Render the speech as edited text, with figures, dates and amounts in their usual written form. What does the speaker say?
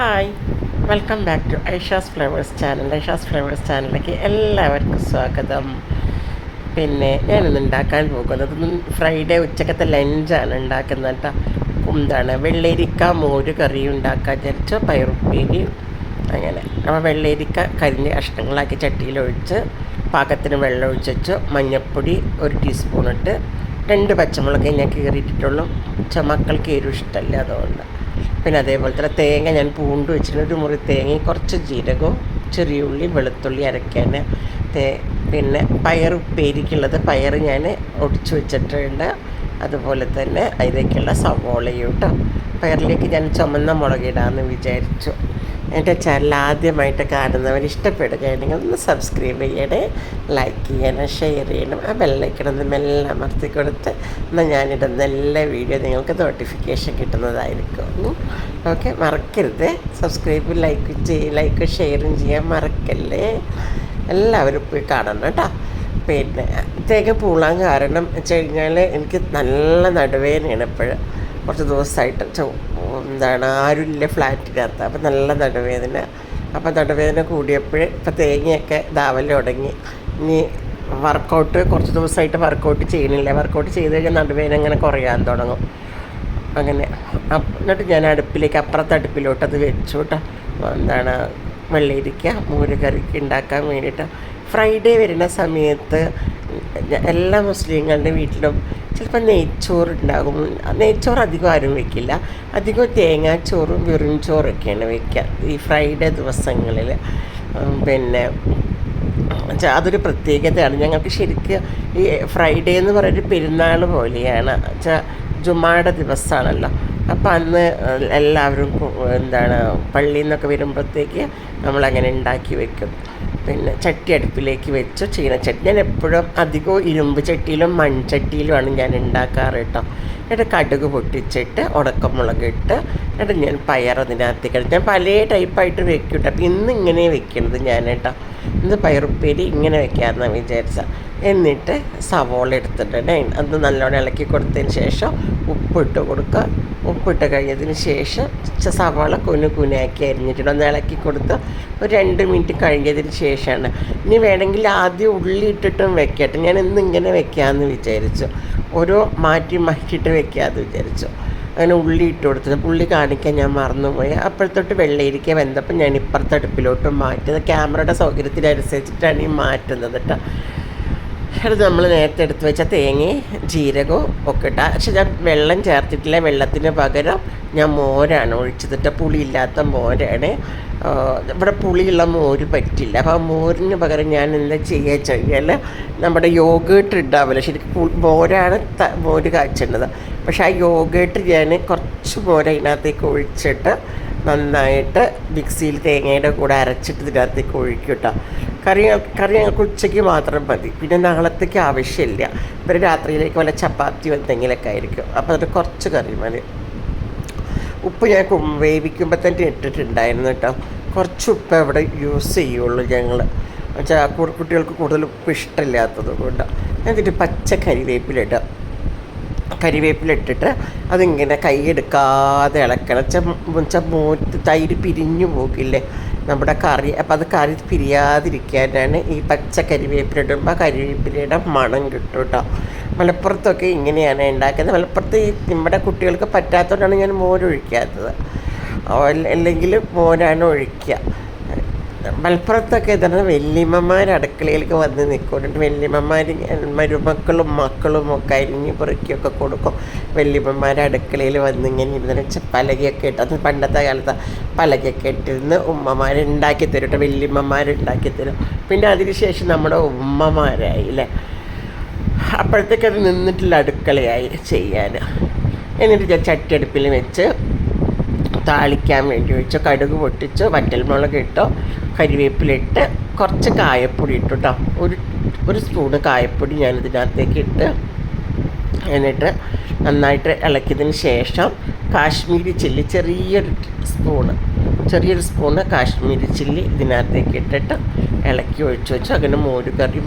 Hi, welcome back to Aisha's flavours ചാനൽ. Aisha's flavours ചാനലിലേക്ക് എല്ലാവർക്കും സ്വാഗതം. പിന്നെ ഞാനിന്ന് ഉണ്ടാക്കാൻ പോകുന്നത് ഫ്രൈഡേ ഉച്ചക്കത്തെ ലഞ്ചാണ് ഉണ്ടാക്കുന്നത് കേട്ടോ. എന്താണ് വെള്ളരിക്ക മോര് കറി ഉണ്ടാക്കാൻ വിചാരിച്ചു, പയറുപ്പേരി അങ്ങനെ. അപ്പോൾ വെള്ളരിക്ക കരിഞ്ഞ് കഷ്ണങ്ങളാക്കി ചട്ടിയിലൊഴിച്ച് പാകത്തിന് വെള്ളം ഒഴിച്ച് വെച്ചു. മഞ്ഞൾപ്പൊടി 1 ടീസ്പൂൺ ഇട്ട് 2 പച്ചമുളക് ഞാൻ കീറിയിട്ടിട്ടുള്ളൂ. മക്കൾക്ക് എരിവ് ഇഷ്ടമല്ല, അതുകൊണ്ട്. പിന്നെ അതേപോലെ തന്നെ തേങ്ങ ഞാൻ പൂണ്ട് വെച്ചിട്ടുണ്ട്. 1 മുറി തേങ്ങയും കുറച്ച് ജീരകവും ചെറിയ ഉള്ളി വെളുത്തുള്ളി അരയ്ക്കാൻ. പിന്നെ പയർ ഉപ്പേരിക്കുള്ളത് പയർ ഞാൻ ഒടിച്ച് വെച്ചിട്ടുണ്ട്. അതുപോലെ തന്നെ അതിലേക്കുള്ള സവോളയും കേട്ടോ. പയറിലേക്ക് ഞാൻ ചുമന്ന മുളകിടാമെന്ന് വിചാരിച്ചു. എൻ്റെ ചാനൽ ആദ്യമായിട്ട് കാണുന്നവർ ഇഷ്ടപ്പെടുകയാണെങ്കിൽ ഒന്ന് സബ്സ്ക്രൈബ് ചെയ്യണേ, ലൈക്ക് ചെയ്യണം, ഷെയർ ചെയ്യണം. ആ ബെല്ലൈക്കണൊന്ന് മെല്ലെ അമർത്തി കൊടുത്ത് എന്നാൽ ഞാനിടുന്ന എല്ലാ വീഡിയോ നിങ്ങൾക്ക് നോട്ടിഫിക്കേഷൻ കിട്ടുന്നതായിരിക്കും. ഓക്കെ, മറക്കരുത്. സബ്സ്ക്രൈബ് ലൈക്ക് ഷെയറും ചെയ്യാൻ മറക്കല്ലേ. എല്ലാവരും പോയി കാണണം കേട്ടോ. പിന്നെ തേങ്ങ പൂളാൻ കാരണം വെച്ച് കഴിഞ്ഞാൽ എനിക്ക് നല്ല നടുവേദനയാണ് എപ്പോഴും. കുറച്ച് ദിവസമായിട്ട് ആരുമില്ല ഫ്ലാറ്റിനകത്ത്. അപ്പം നല്ല നടുവേദന. അപ്പം നടുവേദന കൂടിയപ്പോൾ ഇപ്പം തേങ്ങയൊക്കെ ഇതാവല് തുടങ്ങി. ഇനി കുറച്ച് ദിവസമായിട്ട് വർക്കൗട്ട് ചെയ്യണില്ല. വർക്കൗട്ട് ചെയ്ത് കഴിഞ്ഞാൽ നടുവേദന അങ്ങനെ കുറയാൻ തുടങ്ങും. അങ്ങനെ എന്നിട്ട് ഞാൻ അപ്പുറത്തെ അടുപ്പിലോട്ട് അത് വെച്ചു കേട്ടോ. വെള്ളരിക്ക മോര് കറിക്ക് ഉണ്ടാക്കാൻ വേണ്ടിയിട്ട്. ഫ്രൈഡേ വരുന്ന സമയത്ത് എല്ലാ മുസ്ലിങ്ങളുടെ വീട്ടിലും ചിലപ്പോൾ നെയ്ച്ചോറുണ്ടാകും. നെയ്ച്ചോറ് അധികം ആരും വെക്കില്ല. അധികം തേങ്ങാച്ചോറും വെറും ചോറൊക്കെയാണ് വെക്കുക ഈ ഫ്രൈഡേ ദിവസങ്ങളിൽ. പിന്നെ അതൊരു പ്രത്യേകതയാണ് ഞങ്ങൾക്ക്. ശരിക്കും ഈ ഫ്രൈഡേ എന്ന് പറയുന്നത് പെരുന്നാൾ പോലെയാണ്. ജുമായുടെ ദിവസമാണല്ലോ. അപ്പം അന്ന് എല്ലാവരും പള്ളിയിൽ നിന്നൊക്കെ വരുമ്പോഴത്തേക്ക് നമ്മളങ്ങനെ ഉണ്ടാക്കി വെക്കും. പിന്നെ ചട്ടി അടുപ്പിലേക്ക് വെച്ചു. ചീനച്ചട്ടി ഞാൻ എപ്പോഴും അധികവും ഇരുമ്പ് ചട്ടിയിലും മൺചട്ടിയിലുമാണ് ഞാൻ ഉണ്ടാക്കാറ് കേട്ടോ. എന്നിട്ട് കടുക് പൊട്ടിച്ചിട്ട് ഉണക്കമുളക് ഇട്ട് എന്നിട്ട് ഞാൻ പയർ അതിനകത്തേക്ക് ഞാൻ പല ടൈപ്പായിട്ട് വെക്കും കേട്ടോ. അപ്പം ഇന്ന് ഇങ്ങനെ വെക്കുന്നത് ഞാൻ കേട്ടോ. ഇന്ന് പയറുപ്പേരി ഇങ്ങനെ വെക്കാമെന്നാണ് വിചാരിച്ചത്. എന്നിട്ട് സവോള എടുത്തിട്ടുണ്ട്. അത് നല്ലോണം ഇളക്കി കൊടുത്തതിന് ശേഷം ഉപ്പിട്ട് കൊടുക്കുക. ഉപ്പിട്ട് കഴിഞ്ഞതിന് ശേഷം സവാള കുനാക്കി അരിഞ്ഞിട്ടുണ്ട്. ഒന്ന് ഇളക്കി കൊടുത്ത് ഒരു 2 മിനിറ്റ് കഴിഞ്ഞതിന് ശേഷമാണ്. ഇനി വേണമെങ്കിൽ ആദ്യം ഉള്ളി ഇട്ടിട്ടും വെക്കട്ടെ. ഞാൻ ഇന്നിങ്ങനെ വെക്കാമെന്ന് വിചാരിച്ചു. ഓരോ മാറ്റിയിട്ട് വെക്കാമെന്ന് വിചാരിച്ചു. അങ്ങനെ ഉള്ളി ഇട്ട് കൊടുത്തത്. ഉള്ളി കാണിക്കാൻ ഞാൻ മറന്നുപോയി. അപ്പോഴത്തോട്ട് വെള്ളരിക്ക വെന്തപ്പം ഞാൻ ഇപ്പുറത്തെ അടുപ്പിലോട്ട് മാറ്റുന്നത്. ക്യാമറയുടെ സൗകര്യത്തിനനുസരിച്ചിട്ടാണ് ഈ മാറ്റുന്നത് കേട്ടോ. അത് നമ്മൾ നേരത്തെ എടുത്ത് വെച്ച തേങ്ങയും ജീരകവും ഒക്കെ ഇട്ടാൽ. പക്ഷെ ഞാൻ വെള്ളം ചേർത്തിട്ടില്ല. വെള്ളത്തിന് പകരം ഞാൻ മോരാണ് ഒഴിച്ചതിട്ട്. പുളിയില്ലാത്ത മോരാണ്. ഇവിടെ പുളിയുള്ള മോര് പറ്റില്ല. അപ്പോൾ ആ മോരിന് പകരം ഞാൻ എന്താ ചെയ്യുക വെച്ച് കഴിഞ്ഞാൽ നമ്മുടെ യോഗേട്ട് ഉണ്ടാവില്ല. ശരിക്കും മോരാണ് മോര് കാച്ചേണ്ടത്. പക്ഷേ ആ യോഗേട്ട് ഞാൻ കുറച്ച് മോര് അതിനകത്തേക്ക് ഒഴിച്ചിട്ട് നന്നായിട്ട് മിക്സിയിൽ തേങ്ങയുടെ കൂടെ അരച്ചിട്ട് ഇതിനകത്തേക്ക് ഒഴിക്കും കേട്ടോ. കറി ഞങ്ങൾക്ക് ഉച്ചയ്ക്ക് മാത്രം മതി. പിന്നെ നാളത്തേക്ക് ആവശ്യമില്ല. ഇവർ രാത്രിയിലേക്ക് വല്ല ചപ്പാത്തിയോ എന്തെങ്കിലുമൊക്കെ ആയിരിക്കും. അപ്പോൾ അത് കുറച്ച് കറി മതി. ഉപ്പ് ഞാൻ വേവിക്കുമ്പോൾ തന്നെ ഇട്ടിട്ടുണ്ടായിരുന്നു കേട്ടോ. കുറച്ച് ഉപ്പ് അവിടെ യൂസ് ചെയ്യുള്ളൂ ഞങ്ങൾ. കുട്ടികൾക്ക് കൂടുതൽ ഉപ്പ് ഇഷ്ടമില്ലാത്തത് കൊണ്ട്. എന്നിട്ട് പച്ച കരിവേപ്പിലിട്ടിട്ട് അതിങ്ങനെ കൈയെടുക്കാതെ ഇളക്കണം. തൈര് പിരിഞ്ഞു പോകില്ലേ നമ്മുടെ കറി. അപ്പോൾ അത് കറി പിരിയാതിരിക്കാനാണ് ഈ പച്ച കരിവേപ്പിലിടുമ്പോൾ കരിവേപ്പിലയുടെ മണം കിട്ടും കേട്ടോ. മലപ്പുറത്തൊക്കെ ഇങ്ങനെയാണ് ഉണ്ടാക്കുന്നത്. മലപ്പുറത്ത് നമ്മുടെ കുട്ടികൾക്ക് പറ്റാത്തതുകൊണ്ടാണ് ഞാൻ മോരൊഴിക്കാത്തത്. അല്ലെങ്കിൽ മോരാണ് ഒഴിക്കുക. മലപ്പുറത്തൊക്കെ ഇതാണ് വല്യമ്മമാർ അടുക്കളയിലേക്ക് വന്ന് നിൽക്കുന്നുണ്ട്. വല്യമ്മമാർ മരുമക്കളും മക്കളും ഒക്കെ അരിഞ്ഞ് പെറുക്കിയൊക്കെ കൊടുക്കും. വല്യമ്മമാർ അടുക്കളയിൽ വന്ന് ഇങ്ങനെ ഇരുന്ന് പലകയൊക്കെ ഇട്ട്, അത് പണ്ടത്തെ കാലത്ത് പലകയൊക്കെ ഇട്ടിരുന്ന് ഉമ്മമാരുണ്ടാക്കി തരും കേട്ടോ. വല്യമ്മമാരുണ്ടാക്കി തരും. പിന്നെ അതിന് ശേഷം നമ്മുടെ ഉമ്മമാരായി അല്ലേ. അപ്പോഴത്തേക്കത് നിന്നിട്ടുള്ള അടുക്കളയായി ചെയ്യാൻ. എന്നിട്ട് ഞാൻ ചട്ടി അടുപ്പിൽ വെച്ച് താളിക്കാൻ വേണ്ടി വെച്ചു. കടുക് പൊട്ടിച്ചു, വറ്റൽമുളക് ഇട്ടു, കരിവേപ്പിലിട്ട് കുറച്ച് കായപ്പൊടി ഇട്ടു കേട്ടോ. ഒരു സ്പൂണ് കായപ്പൊടി ഞാനിതിനകത്തേക്ക് ഇട്ട് എന്നിട്ട് നന്നായിട്ട് ഇളക്കിയതിന് ശേഷം കാശ്മീരി ചില്ലി ചെറിയൊരു സ്പൂണ് കാശ്മീരി ചില്ലി ഇതിനകത്തേക്ക് ഇട്ടിട്ട് ഇളക്കി ഒഴിച്ചു വെച്ചു. അങ്ങനെ മോര് കറി